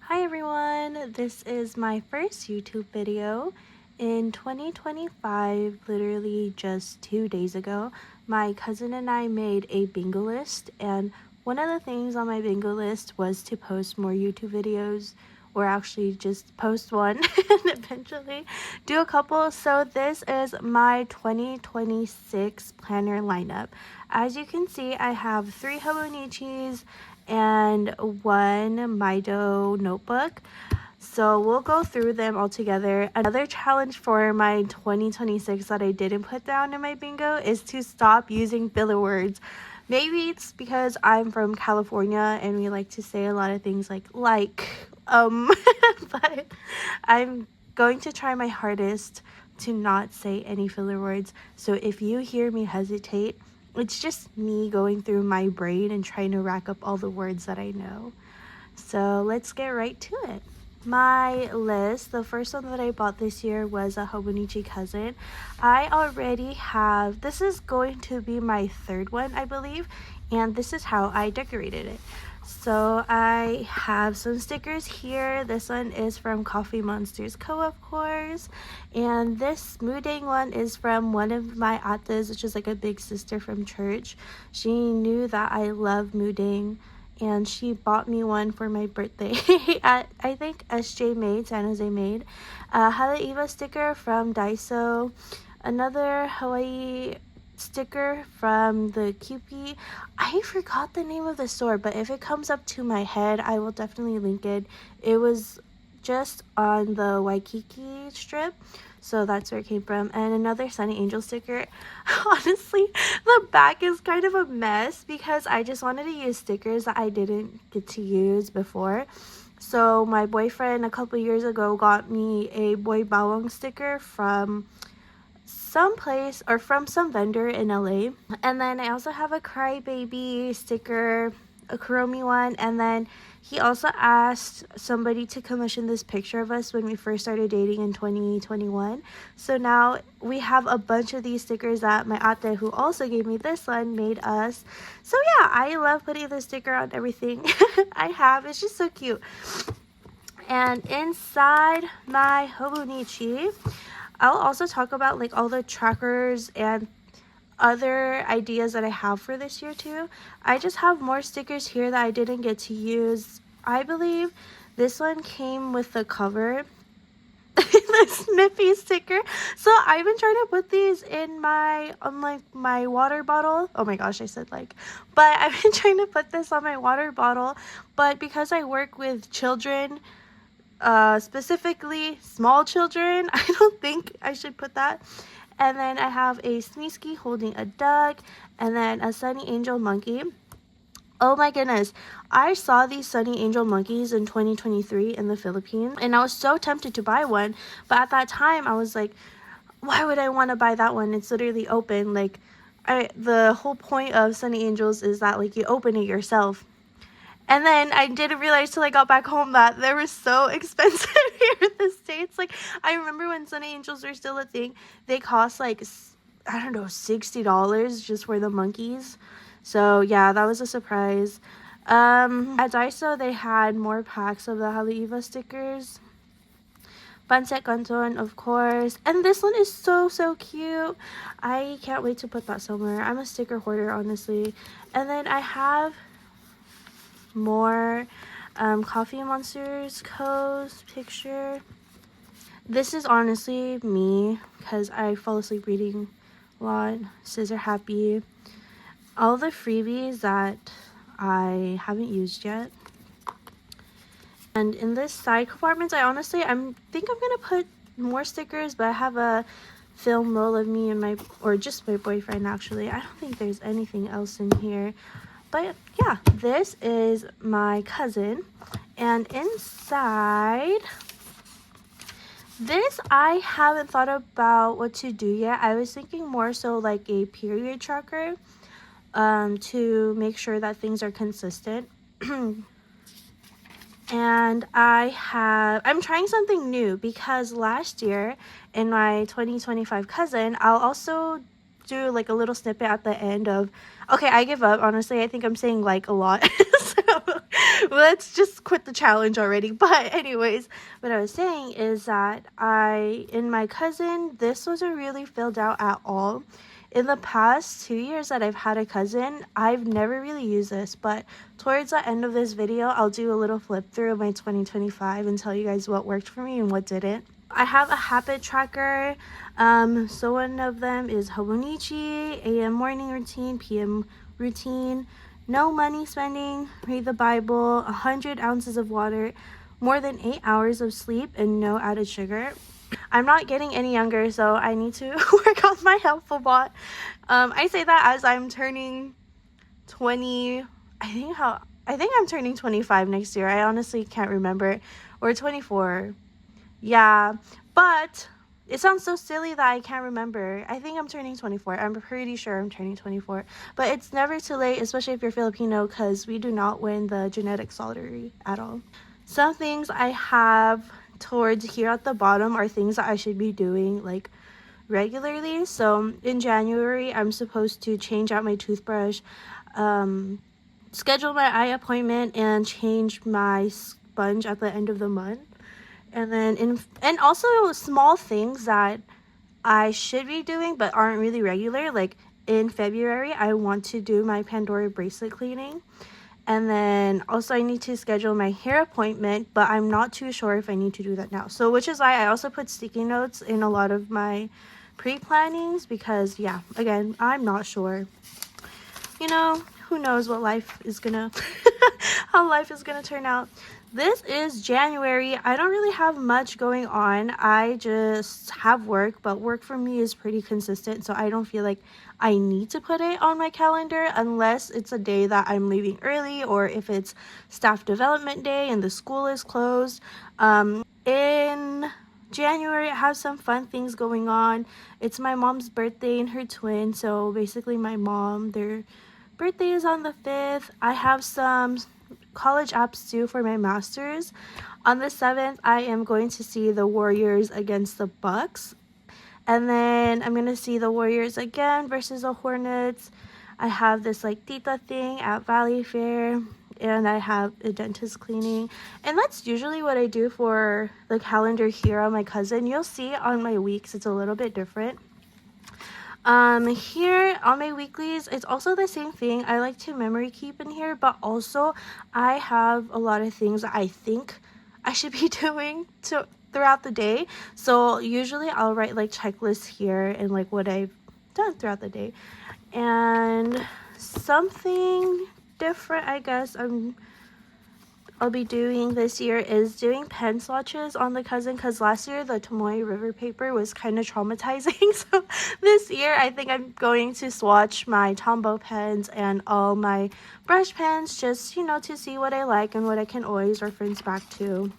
Hi everyone, this is my first YouTube video. In 2025, literally just 2 days ago, my cousin and I made a bingo list, and one of the things on my bingo list was to post more YouTube videos, or actually just post one and eventually do a couple. So this is my 2026 planner lineup. As you can see, I have 3 Hobonichis and 1 Mido notebook. So we'll go through them all together. Another challenge for my 2026 that I didn't put down in my bingo is to stop using filler words. Maybe it's because I'm from California and we like to say a lot of things like but I'm going to try my hardest to not say any filler words. So if you hear me hesitate, it's just me going through my brain and trying to rack up all the words that I know. So let's get right to it. My list, the first one that I bought this year was a Hobonichi Cousin. I already have, this is going to be my 3rd one, I believe, and this is how I decorated it. So I have some stickers here. This one is from Coffee Monsters Co., of course, and this Mudang one is from one of my ates, which is like a big sister from church. She knew that I love Mudang, and she bought me one for my birthday at, I think, SJ Made, San Jose Made. Haleiwa sticker from Daiso. Another Hawaii sticker from the Kewpie. I forgot the name of the store, but if it comes up to my head, I will definitely link it. It was just on the Waikiki strip, so that's where it came from. And another Sunny Angel sticker. Honestly, the back is kind of a mess because I just wanted to use stickers that I didn't get to use before. So my boyfriend a couple years ago got me a Boy Bawang sticker from someplace or from some vendor in LA. And then I also have a Crybaby sticker, a Kuromi one, and then he also asked somebody to commission this picture of us when we first started dating in 2021. So now we have a bunch of these stickers that my ate, who also gave me this one, made us. So yeah, I love putting the sticker on everything I have. It's just so cute. And inside my Hobonichi, I'll also talk about like all the trackers and other ideas that I have for this year too. I just have more stickers here that I didn't get to use. I believe this one came with the cover, the Snippy sticker. So I've been trying to put these in my water bottle. Oh my gosh, I said like, but I've been trying to put this on my water bottle, but because I work with children, specifically small children, I don't think I should put that. And then I have a Sneezy holding a duck, and then a Sunny Angel monkey. Oh my goodness, I saw these Sunny Angel monkeys in 2023 in the Philippines, and I was so tempted to buy one, but at that time I was like, why would I want to buy that one? It's literally open. Like, the whole point of Sunny Angels is that like you open it yourself. And then I didn't realize till I got back home that they were so expensive here in the States. Like, I remember when Sunny Angels were still a thing, they cost like, I don't know, $60 just for the monkeys. So yeah, that was a surprise. At Daiso, they had more packs of the Haleiwa stickers. Pansek Canton, of course. And this one is so cute. I can't wait to put that somewhere. I'm a sticker hoarder, honestly. And then I have more Coffee Monsters Co.'s picture. This is honestly me because I fall asleep reading a lot. Scissor Happy. All the freebies that I haven't used yet. And in this side compartments, I think I'm gonna put more stickers, but I have a film roll of me and just my boyfriend actually. I don't think there's anything else in here. But yeah, this is my cousin, and inside this, I haven't thought about what to do yet. I was thinking more so like a period tracker, to make sure that things are consistent. And I'm trying something new because last year in my 2025 cousin, I'll also do like a little snippet at the end of, okay, I give up, honestly. I think I'm saying like a lot. So Let's just quit the challenge already. But anyways, what I was saying is that in my cousin, this wasn't really filled out at all. In the past 2 years that I've had a cousin, I've never really used this, but towards the end of this video, I'll do a little flip through of my 2025 and tell you guys what worked for me and what didn't. I have a habit tracker. So one of them is Hobonichi, AM morning routine, PM routine, no money spending, read the Bible, 100 ounces of water, more than 8 hours of sleep, and no added sugar. I'm not getting any younger, so I need to work on my health a lot. I say that as I'm turning 20. I think I'm turning 25 next year. I honestly can't remember. Or 24. Yeah, but it sounds so silly that I can't remember. I think I'm turning 24. I'm pretty sure I'm turning 24. But it's never too late, especially if you're Filipino, because we do not win the genetics lottery at all. Some things I have towards here at the bottom are things that I should be doing like regularly. So in January, I'm supposed to change out my toothbrush, schedule my eye appointment, and change my sponge at the end of the month. And then and also small things that I should be doing but aren't really regular. Like in February, I want to do my Pandora bracelet cleaning. And then also I need to schedule my hair appointment, but I'm not too sure if I need to do that now. So which is why I also put sticky notes in a lot of my pre-plannings, because yeah, again, I'm not sure. You know, who knows what life is gonna how life is gonna turn out. This is January. I don't really have much going on. I just have work, but work for me is pretty consistent, so I don't feel like I need to put it on my calendar unless it's a day that I'm leaving early, or if it's staff development day and the school is closed. In January, I have some fun things going on. It's my mom's birthday and her twin, so basically my mom, their birthday is on the 5th. I have some college apps due for my master's. On the 7th, I am going to see the Warriors against the Bucks. And then I'm going to see the Warriors again versus the Hornets. I have this like Tita thing at Valley Fair. And I have a dentist cleaning. And that's usually what I do for the calendar here on my cousin. You'll see on my weeks, it's a little bit different. Here on my weeklies, it's also the same thing. I like to memory keep in here, but also I have a lot of things that I think I should be doing throughout the day. So usually I'll write like checklists here and like what I've done throughout the day. And something different, I guess, I'll be doing this year is doing pen swatches on the cousin, because last year the Tomoe River paper was kind of traumatizing. So this year I think I'm going to swatch my Tombow pens and all my brush pens, just, you know, to see what I like and what I can always reference back to.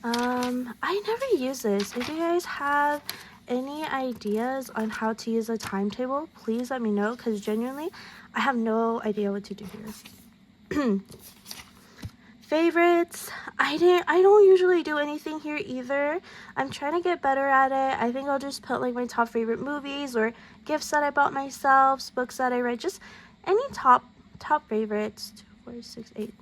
I never use this. If you guys have any ideas on how to use a timetable, please let me know, because genuinely I have no idea what to do here. Favorites, I don't usually do anything here either. I'm trying to get better at it. I think I'll just put like my top favorite movies or gifts that I bought myself, books that I read, just any top favorites. 2, 4, 6, 8.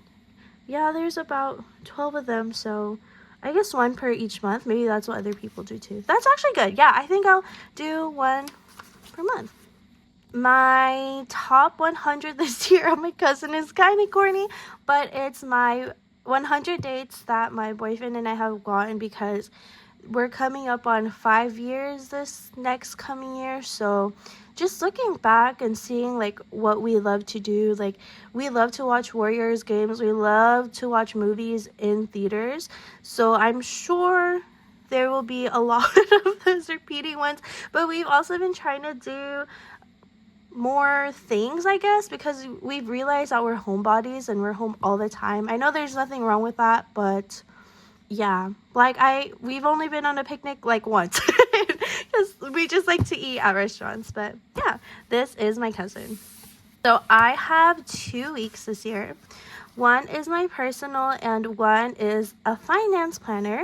Yeah, there's about 12 of them, so I guess one per each month. Maybe that's what other people do too. That's actually good. Yeah, I think I'll do one per month. My top 100 this year on my cousin is kind of corny, but it's my 100 dates that my boyfriend and I have gotten, because we're coming up on 5 years this next coming year. So just looking back and seeing like what we love to do, like we love to watch Warriors games, we love to watch movies in theaters, so I'm sure there will be a lot of those repeating ones. But we've also been trying to do more things, I guess, because we've realized that we're homebodies and we're home all the time. I know there's nothing wrong with that, but yeah, like we've only been on a picnic like once, because we just like to eat at restaurants. But yeah, this is my cousin. So I have 2 weeks this year. One is my personal and one is a finance planner.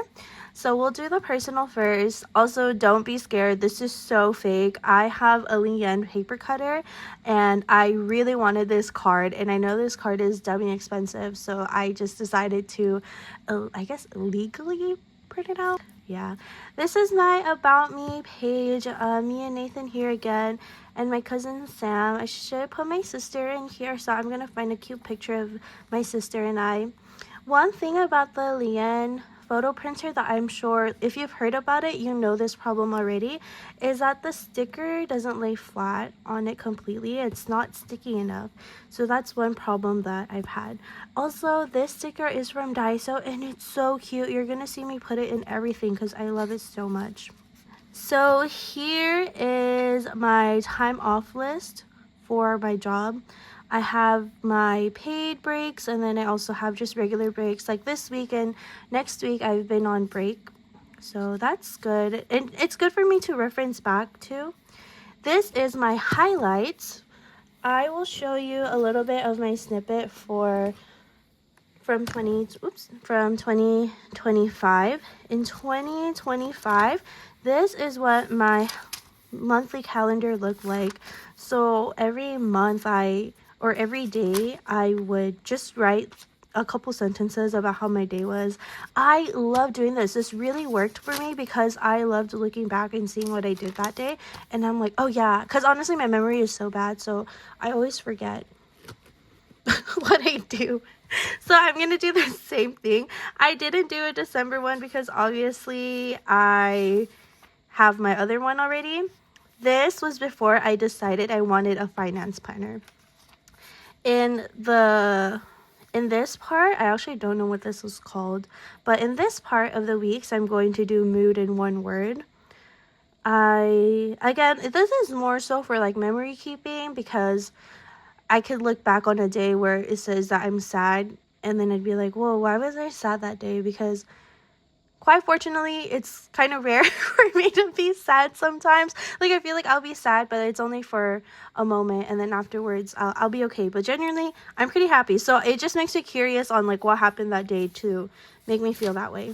So we'll do the personal first. Also, don't be scared. This is so fake. I have a Lian paper cutter and I really wanted this card, and I know this card is dummy expensive, so I just decided to, I guess, legally print it out. Yeah, this is my about me page. Me and Nathan here again, and my cousin Sam. I should put my sister in here, so I'm gonna find a cute picture of my sister and I. One thing about the Lian photo printer that I'm sure if you've heard about it, you know this problem already, is that the sticker doesn't lay flat on it completely. It's not sticky enough. So that's one problem that I've had. Also, this sticker is from Daiso and it's so cute. You're gonna see me put it in everything because I love it so much. So here is my time off list for my job. I have my paid breaks, and then I also have just regular breaks. Like this week and next week I've been on break, so that's good, and it's good for me to reference back to. This is my highlights. I will show you a little bit of my snippet from 2025. In 2025, this is what my monthly calendar looked like. So every month or every day I would just write a couple sentences about how my day was. I love doing this. This really worked for me because I loved looking back and seeing what I did that day, and I'm like, oh yeah, because honestly my memory is so bad, so I always forget what I do. So I'm gonna do the same thing. I didn't do a December one because obviously I have my other one already. This was before I decided I wanted a finance planner. In this part, I actually don't know what this was called, but in this part of the weeks, I'm going to do mood in one word. Again, this is more so for like memory keeping, because I could look back on a day where it says that I'm sad, and then I'd be like, whoa, why was I sad that day? Because quite fortunately, it's kind of rare for me to be sad sometimes. Like, I feel like I'll be sad, but it's only for a moment, and then afterwards, I'll be okay. But genuinely, I'm pretty happy. So it just makes me curious on, like, what happened that day to make me feel that way.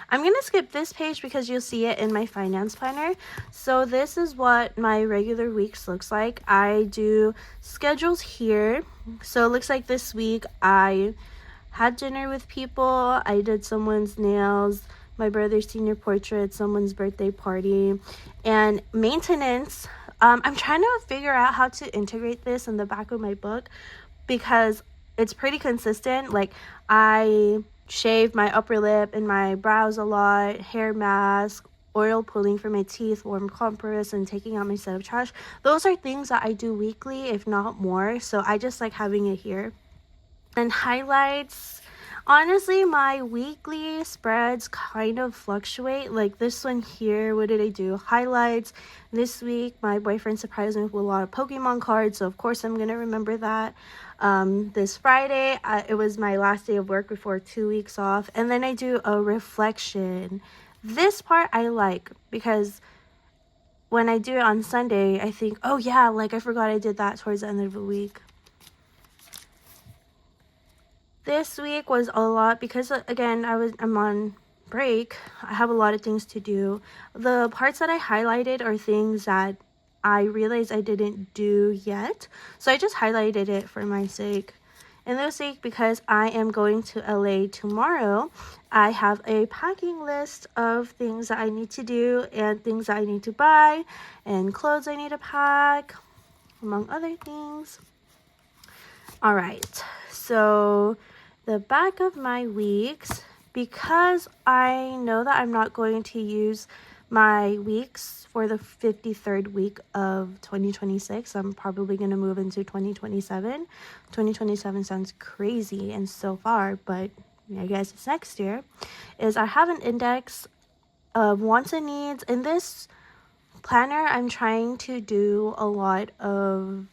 I'm going to skip this page because you'll see it in my finance planner. So this is what my regular weeks looks like. I do schedules here. So it looks like this week I had dinner with people. I did someone's nails, my brother's senior portrait, someone's birthday party, and maintenance. I'm trying to figure out how to integrate this in the back of my book because it's pretty consistent. Like, I shave my upper lip and my brows a lot, hair mask, oil pulling for my teeth, warm compress, and taking out my set of trash. Those are things that I do weekly, if not more, so I just like having it here. And highlights, honestly, my weekly spreads kind of fluctuate. Like this one here, what did I do? Highlights. This week my boyfriend surprised me with a lot of Pokemon cards, so of course I'm gonna remember that. This Friday, it was my last day of work before 2 weeks off, and then I do a reflection. This part I like because when I do it on Sunday, I think, oh yeah, like I forgot I did that towards the end of the week. This week was a lot because, again, I'm on break. I have a lot of things to do. The parts that I highlighted are things that I realized I didn't do yet, so I just highlighted it for my sake. And this week, because I am going to LA tomorrow, I have a packing list of things that I need to do and things that I need to buy and clothes I need to pack, among other things. All right, so the back of my weeks, because I know that I'm not going to use my weeks for the 53rd week of 2026. I'm probably going to move into 2027. 2027 sounds crazy and so far, but I guess it's next year. Is I have an index of wants and needs. In this planner, I'm trying to do a lot of,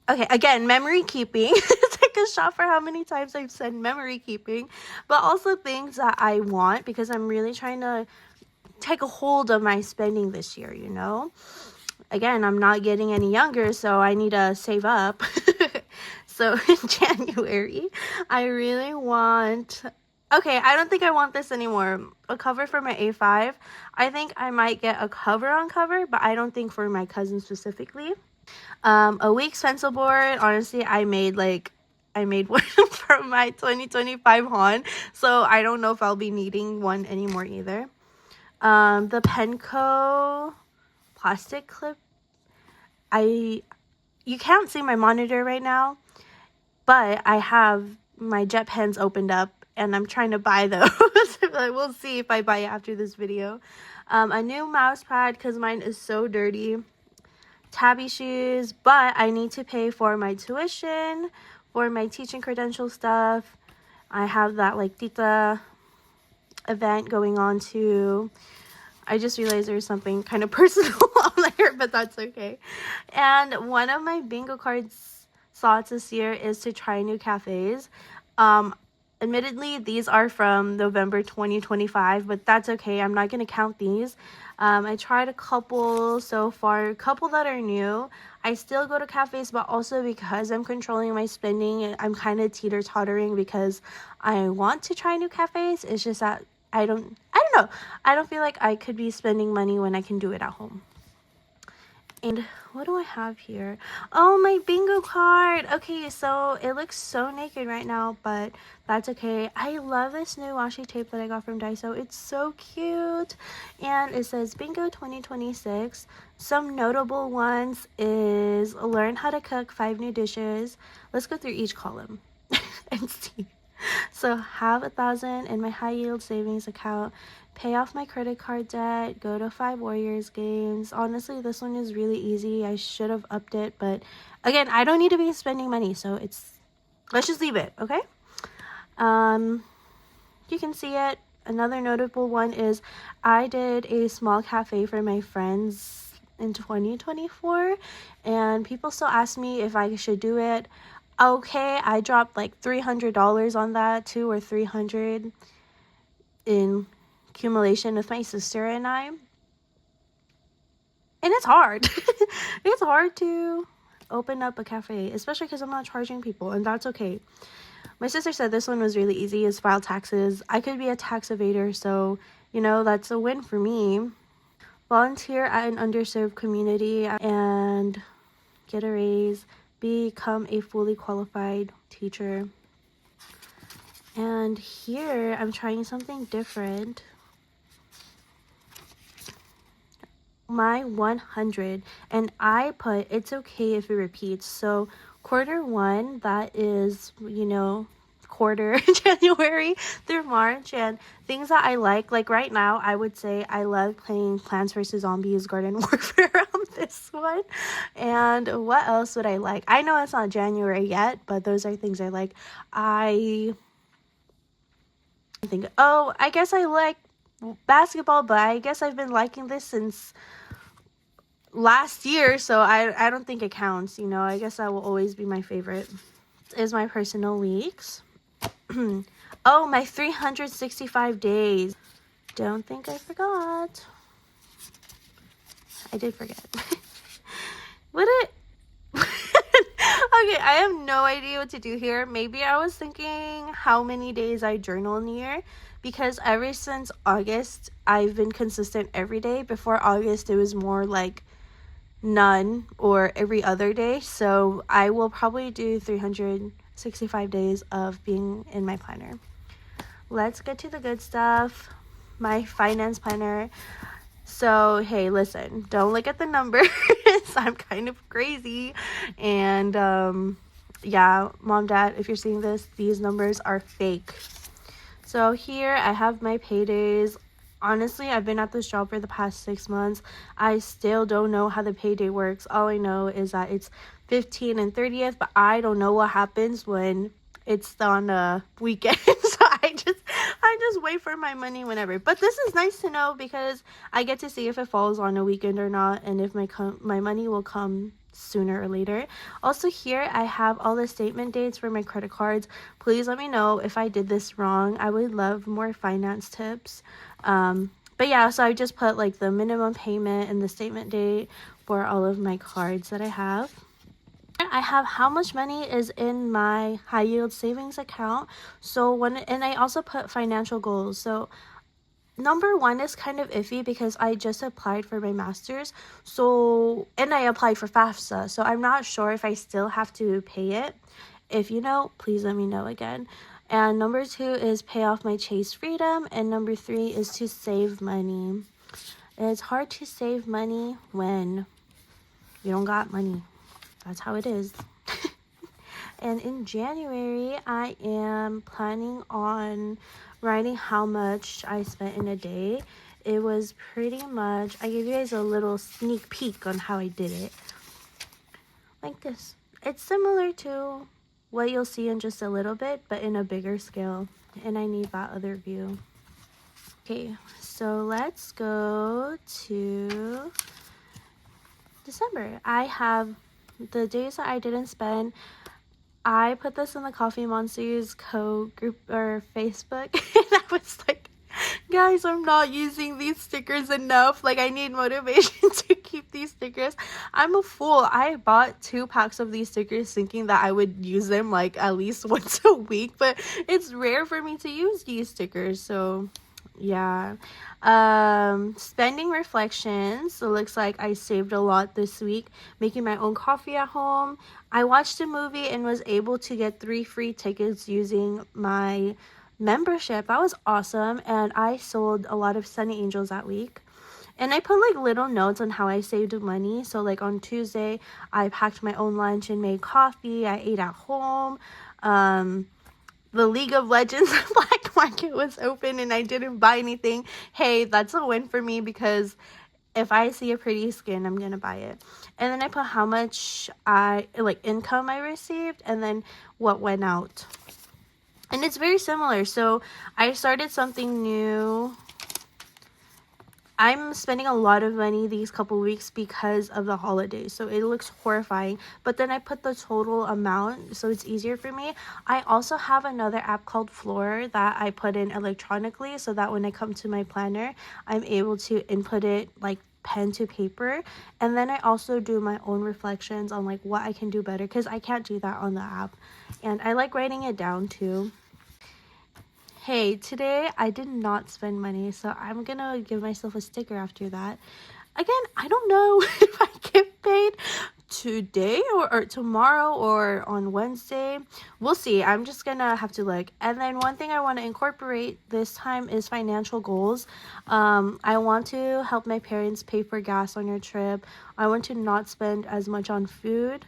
okay, again, memory keeping. Take a shot for how many times I've said memory keeping, but also things that I want, because I'm really trying to take a hold of my spending this year, you know? Again, I'm not getting any younger, so I need to save up. So in January, I really want Okay, I don't think I want this anymore. A cover for my A5. I think I might get a cover on cover, but I don't think for my cousin specifically. A weak stencil board. Honestly, I made one from my 2025 Hon, so I don't know if I'll be needing one anymore either. The Penco plastic clip. You can't see my monitor right now, but I have my jet pens opened up and I'm trying to buy those. We'll see if I buy it after this video. A new mouse pad because mine is so dirty. Tabby shoes, but I need to pay for my tuition, for my teaching credential stuff. I have that like Tita event going on too. I just realized there's something kind of personal on there, but that's okay. And one of my bingo cards slots this year is to try new cafes. Admittedly, these are from November 2025, but that's okay. I'm not going to count these. I tried a couple so far, a couple that are new. I still go to cafes, but also because I'm controlling my spending, I'm kind of teeter-tottering because I want to try new cafes. It's just that I don't know. I don't feel like I could be spending money when I can do it at home. And what do I have here? Oh, my bingo card. Okay, so it looks so naked right now, but that's okay. I love this new washi tape that I got from Daiso. It's so cute. And it says Bingo 2026. Some notable ones is learn how to cook 5 new dishes. Let's go through each column and see. So have 1,000 in my high yield savings account, pay off my credit card debt, go to 5 Warriors games. Honestly, this one is really easy. I should have upped it, but again, I don't need to be spending money, so let's just leave it, okay? You can see it. Another notable one is I did a small cafe for my friends in 2024, and people still ask me if I should do it. Okay, I dropped like $300 on that, 200 or 300 in accumulation with my sister and I. And it's hard. It's hard to open up a cafe, especially because I'm not charging people, and that's okay. My sister said this one was really easy, is file taxes. I could be a tax evader, so, that's a win for me. Volunteer at an underserved community and get a raise. Become a fully qualified teacher. And here I'm trying something different. My 100, and I put it's okay if it repeats. So Q1, that is quarter January through March, and things that I like right now, I would say I love playing Plants vs Zombies Garden Warfare on this one. And what else would I like? I know it's not January yet, but those are things I like. I guess I like basketball, but I guess I've been liking this since last year, so I don't think it counts. I guess that will always be my favorite. This is my personal weeks. Oh, my 365 days. Don't think I forgot. I did forget. Okay, I have no idea what to do here. Maybe I was thinking how many days I journal in a year, because ever since August, I've been consistent every day. Before August, it was more like none or every other day. So I will probably do 365 days of being in my planner. Let's get to the good stuff. My finance planner. So, hey, listen, don't look at the numbers. I'm kind of crazy. And yeah, mom, dad, if you're seeing this, these numbers are fake. So here I have my paydays. Honestly, I've been at this job for the past 6 months. I still don't know how the payday works. All I know is that it's 15th and 30th, but I don't know what happens when it's on a weekend. So I just wait for my money whenever. But this is nice to know because I get to see if it falls on a weekend or not, and if my money will come sooner or later. Also here I have all the statement dates for my credit cards. Please let me know if I did this wrong. I would love more finance tips. But yeah, so I just put like the minimum payment and the statement date for all of my cards that I have. I have how much money is in my high yield savings account. So and I also put financial goals. So number one is kind of iffy because I just applied for my master's. So, and I applied for FAFSA. So I'm not sure if I still have to pay it. If you know, please let me know again. And number two is pay off my Chase Freedom. And number three is to save money. It's hard to save money when you don't got money. That's how it is. And in January, I am planning on writing how much I spent in a day. It was pretty much, I gave you guys a little sneak peek on how I did it. Like this. It's similar to what you'll see in just a little bit, but in a bigger scale. And I need that other view. Okay, so let's go to December. I have the days that I didn't spend. I put this in the Coffee Monsters group or Facebook, and I was like, guys, I'm not using these stickers enough. Like, I need motivation to keep these stickers. I'm a fool. I bought 2 packs of these stickers thinking that I would use them like at least once a week, but it's rare for me to use these stickers. So yeah. Spending reflections. It looks like I saved a lot this week making my own coffee at home. I watched a movie and was able to get 3 free tickets using my membership. That was awesome. And I sold a lot of Sunny Angels that week. And I put like little notes on how I saved money. So like on Tuesday, I packed my own lunch and made coffee. I ate at home. The League of Legends black market was open and I didn't buy anything. Hey, that's a win for me because if I see a pretty skin, I'm gonna buy it. And then I put how much income I received and then what went out. And it's very similar. So I started something new. I'm spending a lot of money these couple weeks because of the holidays, so it looks horrifying, but then I put the total amount so it's easier for me. I also have another app called Floor that I put in electronically so that when I come to my planner, I'm able to input it like pen to paper. And then I also do my own reflections on like what I can do better because I can't do that on the app, and I like writing it down too. Hey, today I did not spend money, so I'm gonna give myself a sticker after that. Again, I don't know if I get paid today or tomorrow or on Wednesday. We'll see. I'm just gonna have to look. And then one thing I want to incorporate this time is financial goals. I want to help my parents pay for gas on your trip. I want to not spend as much on food.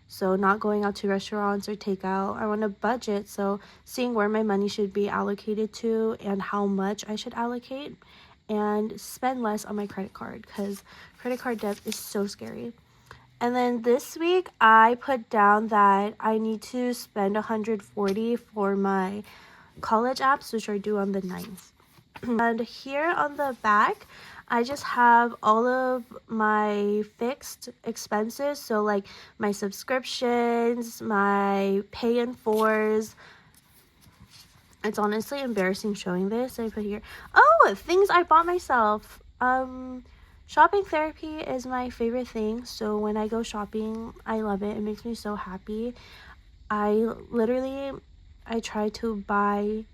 So not going out to restaurants or takeout. I want to budget, so seeing where my money should be allocated to and how much I should allocate, and spend less on my credit card because credit card debt is so scary. And then this week I put down that I need to spend $140 for my college apps, which are due on the 9th. And here on the back, I just have all of my fixed expenses. So like my subscriptions, my pay in fours. It's honestly embarrassing showing this. I put here, oh, things I bought myself. Shopping therapy is my favorite thing. So when I go shopping, I love it. It makes me so happy. I tried to buy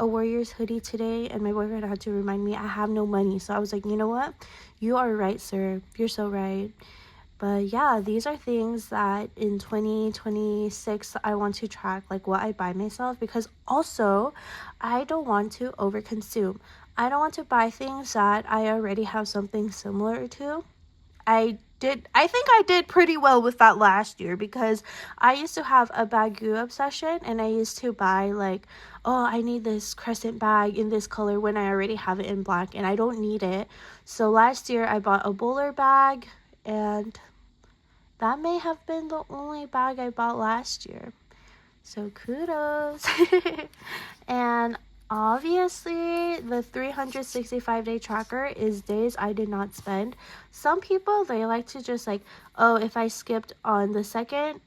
a Warriors hoodie today, and my boyfriend had to remind me I have no money. So I was like, you know what? You are right, sir. You're so right. But yeah, these are things that in 2026 I want to track, like what I buy myself, because also I don't want to overconsume. I don't want to buy things that I already have something similar to. I think I did pretty well with that last year because I used to have a Bagu obsession, and I used to buy like, oh, I need this crescent bag in this color when I already have it in black and I don't need it. So last year I bought a bowler bag, and that may have been the only bag I bought last year. So kudos. And obviously, the 365-day tracker is days I did not spend. Some people, they like to just like, oh, if I skipped on the second,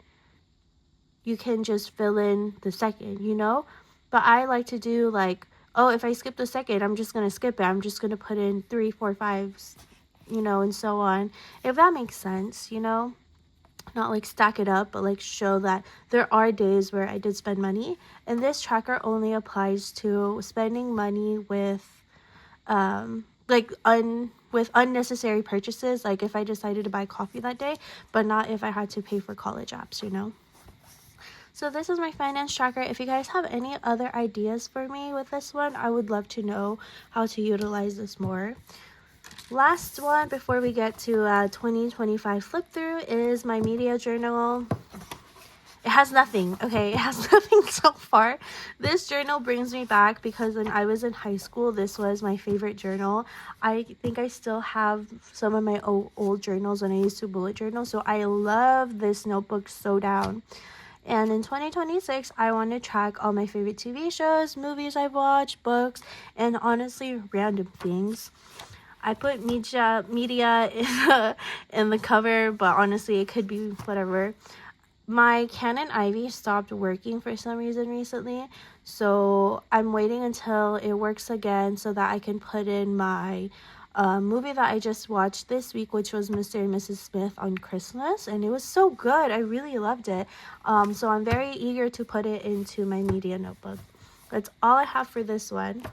you can just fill in the second, you know? But I like to do like, oh, if I skip the second, I'm just going to skip it. I'm just going to put in 3, 4, 5, you know, and so on. If that makes sense, you know? not like stack it up, but like show that there are days where I did spend money. And this tracker only applies to spending money with with unnecessary purchases, like if I decided to buy coffee that day, but not if I had to pay for college apps, you know. So this is my finance tracker. If you guys have any other ideas for me with this one, I would love to know how to utilize this more. Last one before we get to 2025 flip through is my media journal. It has nothing, okay? It has nothing so far. This journal brings me back because when I was in high school, this was my favorite journal. I think I still have some of my old journals when I used to bullet journal. So I love this notebook so down. And in 2026, I want to track all my favorite TV shows, movies I've watched, books, and honestly, random things. I put media in the cover, but honestly, it could be whatever. My Canon Ivy stopped working for some reason recently, so I'm waiting until it works again so that I can put in my movie that I just watched this week, which was Mr. and Mrs. Smith on Christmas, and it was so good. I really loved it. So I'm very eager to put it into my media notebook. That's all I have for this one.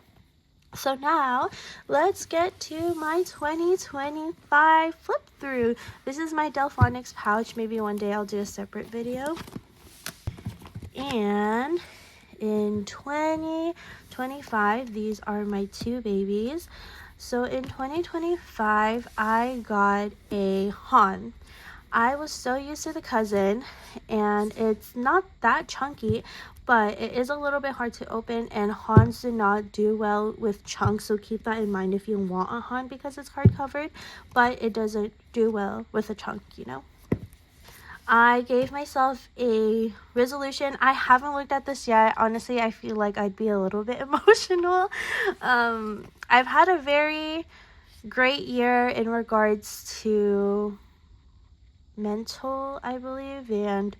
So now, let's get to my 2025 flip through. This is my Delphonics pouch. Maybe one day I'll do a separate video. And in 2025, these are my two babies. So in 2025, I got a Han. I was so used to the Cousin, and it's not that chunky, but it is a little bit hard to open, and Hans do not do well with chunks, so keep that in mind if you want a Han because it's hard covered, but it doesn't do well with a chunk, you know. I gave myself a resolution. I haven't looked at this yet. Honestly, I feel like I'd be a little bit emotional. I've had a very great year in regards to mental, I believe, and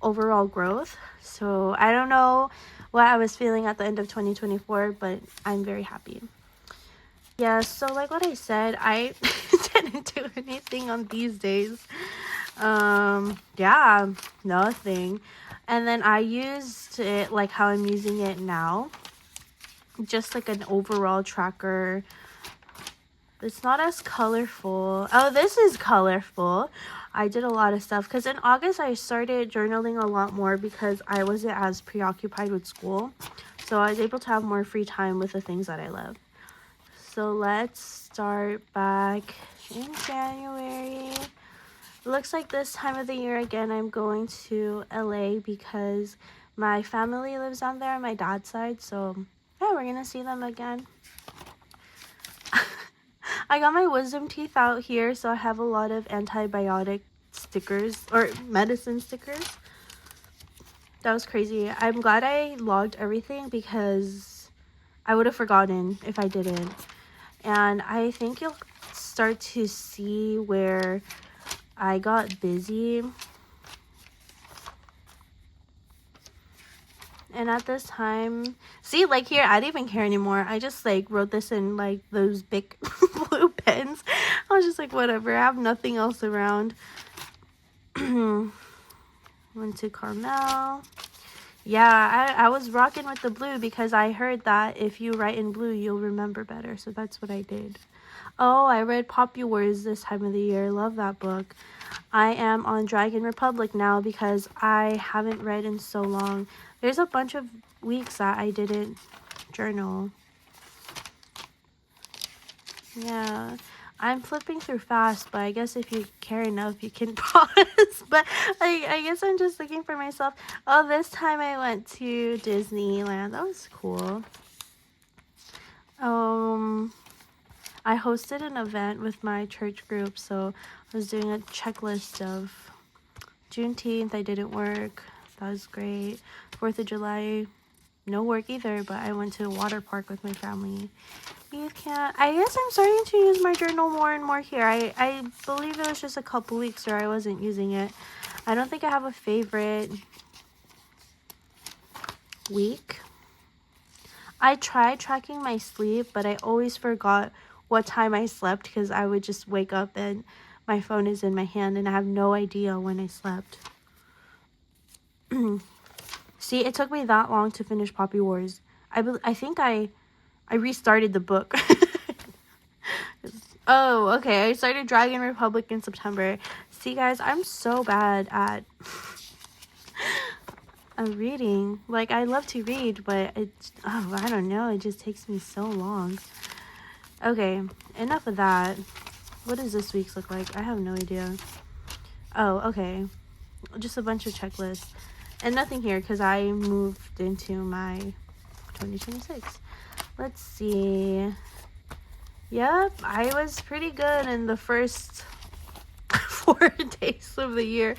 overall growth. So I don't know what I was feeling at the end of 2024, but I'm very happy. Yeah, so like what I said, I didn't do anything on these days. Yeah, nothing. And then I used it like how I'm using it now, just like an overall tracker. It's not as colorful. Oh, this is colorful. I did a lot of stuff because in August I started journaling a lot more because I wasn't as preoccupied with school. So I was able to have more free time with the things that I love. So let's start back in January. It looks like this time of the year again I'm going to LA because my family lives down there on my dad's side. So yeah, we're gonna see them again. I got my wisdom teeth out here, so I have a lot of antibiotic stickers or medicine stickers. That was crazy. I'm glad I logged everything because I would have forgotten if I didn't. And I think you'll start to see where I got busy. And at this time, see, like here, I didn't even care anymore. I just like wrote this in like those big blue pens. I was just like, whatever, I have nothing else around. Went to Carmel. Yeah, I was rocking with the blue because I heard that if you write in blue, you'll remember better. So that's what I did. Oh, I read Poppy Wars this time of the year. Love that book. I am on Dragon Republic now because I haven't read in so long. There's a bunch of weeks that I didn't journal. Yeah, I'm flipping through fast, but I guess if you care enough, you can pause. But I guess I'm just looking for myself. Oh, this time I went to Disneyland. That was cool. I hosted an event with my church group, so I was doing a checklist of Juneteenth. I didn't work. That was great. 4th of July, no work either, but I went to a water park with my family. You can't. I guess I'm starting to use my journal more and more here. I believe it was just a couple weeks where I wasn't using it. I don't think I have a favorite week. I tried tracking my sleep, but I always forgot what time I slept because I would just wake up and my phone is in my hand and I have no idea when I slept. See, it took me that long to finish Poppy Wars. I think I restarted the book. Oh, okay. I started Dragon Republic in September. See, guys, I'm so bad at reading. Like, I love to read, but I don't know. It just takes me so long. Okay, enough of that. What does this week's look like? I have no idea. Oh, okay. Just a bunch of checklists. And nothing here because I moved into my 2026. Let's see. Yep, I was pretty good in the first 4 days of the year.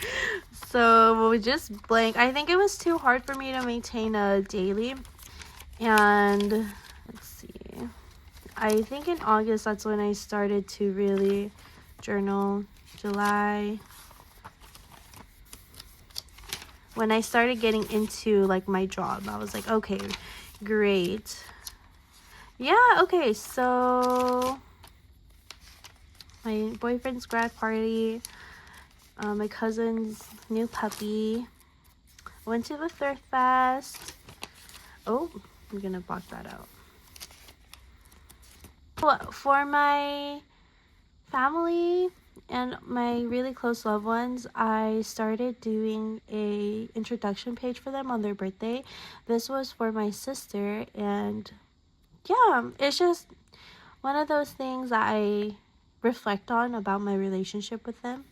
So just blank. I think it was too hard for me to maintain a daily. And let's see. I think in August, that's when I started to really journal. July. When I started getting into like my job, I was like, okay, great. Yeah, okay, so my boyfriend's grad party, my cousin's new puppy, went to the thrift fest. Oh, I'm gonna block that out. For my family and my really close loved ones, I started doing a introduction page for them on their birthday. This was for my sister, and yeah, it's just one of those things that I reflect on about my relationship with them.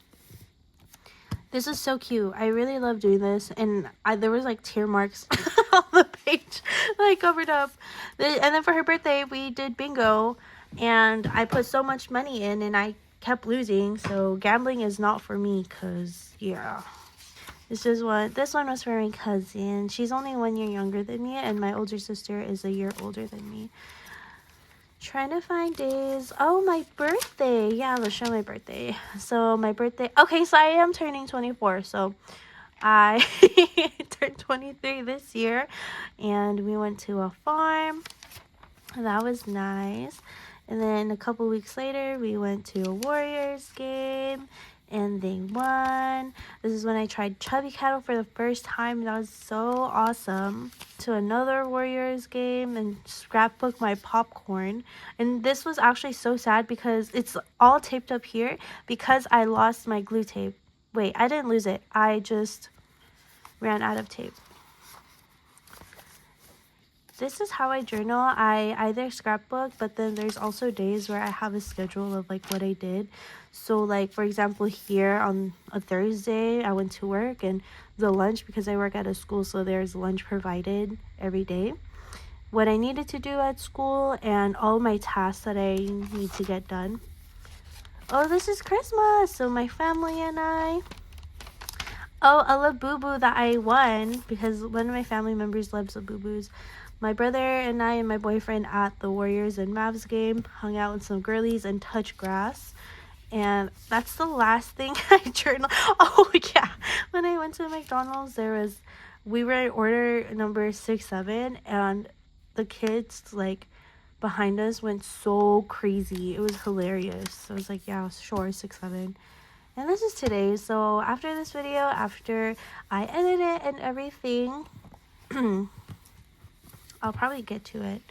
This is so cute. I really love doing this, and there was like tear marks on the page that I covered up. And then for her birthday, we did bingo, and I put so much money in, and I kept losing. So gambling is not for me, cause yeah. This one was for my cousin. She's only 1 year younger than me, and my older sister is a year older than me. Trying to find days. Oh, my birthday. Yeah, let's show my birthday. So my birthday. Okay, so I am turning 24. So I turned 23 this year, and we went to a farm. That was nice. And then a couple weeks later, we went to a Warriors game, and they won. This is when I tried chubby cattle for the first time. That was so awesome. To another Warriors game and scrapbook my popcorn. And this was actually so sad because it's all taped up here because I lost my glue tape. Wait, I didn't lose it. I just ran out of tape. This is how I journal. I either scrapbook, but then there's also days where I have a schedule of like what I did. So like, for example, here on a Thursday, I went to work, and the lunch, because I work at a school, so there's lunch provided every day. What I needed to do at school and all my tasks that I need to get done. Oh, this is Christmas. So my family and I. Oh, a Labubu that I won because one of my family members loves Labubus. My brother and I and my boyfriend at the Warriors and Mavs game hung out with some girlies and touched grass. And that's the last thing I journal. Oh, yeah. When I went to McDonald's, we were at order number 67, and the kids, like, behind us went so crazy. It was hilarious. I was like, yeah, sure, 67. And this is today. So after this video, after I edit it and everything, I'll probably get to it.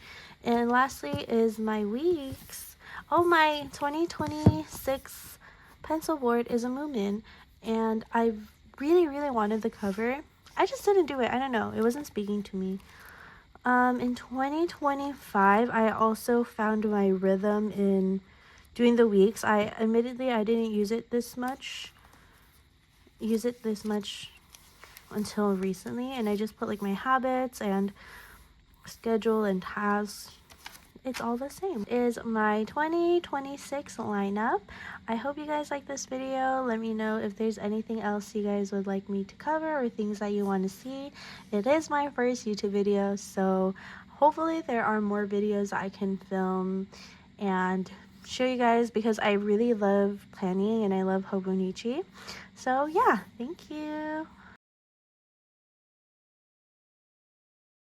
And lastly is my weeks. Oh, my 2026 pencil board is a Moomin, and I really, really wanted the cover. I just didn't do it. I don't know. It wasn't speaking to me. In 2025, I also found my rhythm in doing the weeks. Admittedly, I didn't use it this much until recently, and I just put like my habits and schedule and tasks. It's all the same. Is my 2026 lineup. I hope you guys like this video. Let me know if there's anything else you guys would like me to cover or things that you want to see. It is my first YouTube video, so hopefully there are more videos I can film and show you guys, because I really love planning and I love Hobonichi. So yeah, thank you.